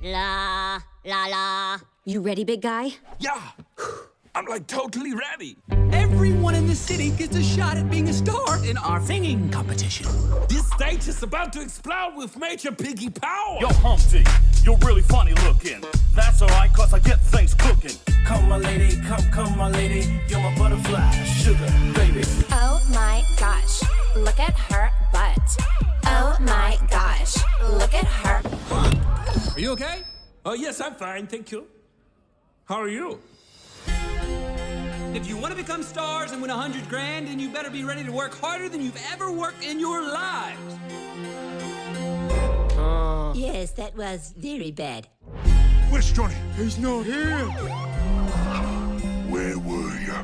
La, la, la. You ready, big guy? Yeah, I'm like totally ready. Everyone in the city gets a shot at being a star in our singing competition. This stage is about to explode with major piggy power. Yo, Humpty, you're really funny looking. That's alright, cause I get things cooking. Come, my lady, come, my lady. You're my butterfly, sugar, baby. Oh my gosh, look at her butt. Oh my gosh, look at her. Are you okay? Oh, yes, I'm fine, thank you. How are you? If you want to become stars and win 100 grand, then you better be ready to work harder than you've ever worked in your lives. Yes, that was very bad. Where's Johnny? He's not here. Where were you?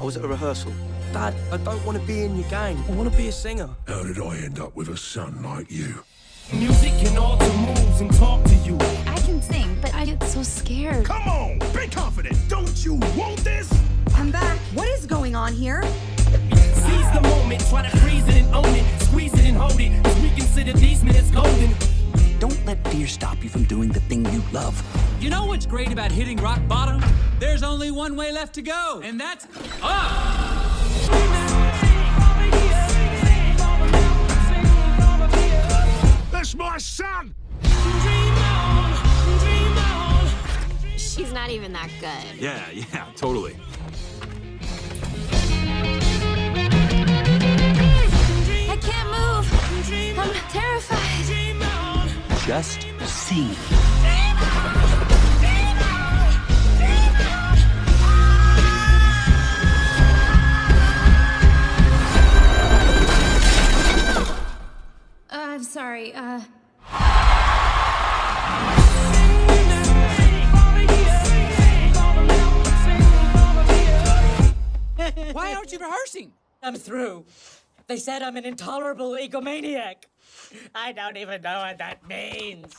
I was at a rehearsal. Dad, I don't want to be in your gang. I want to be a singer. How did I end up with a son like you? Music can alter moves and talk to you. I can sing, but I get so scared. Come on, be confident. Don't you want this? I'm back. What is going on here? Seize the moment, try to freeze it and own it. Squeeze it and hold it, cause we consider these minutes golden. Don't let fear stop you from doing the thing you love. You know what's great about hitting rock bottom? There's only one way left to go, and that's up! That's my son! She's not even that good. Yeah, totally. I can't move. I'm terrified. Just sing. I'm sorry, Why aren't you rehearsing? I'm through. They said I'm an intolerable egomaniac. I don't even know what that means.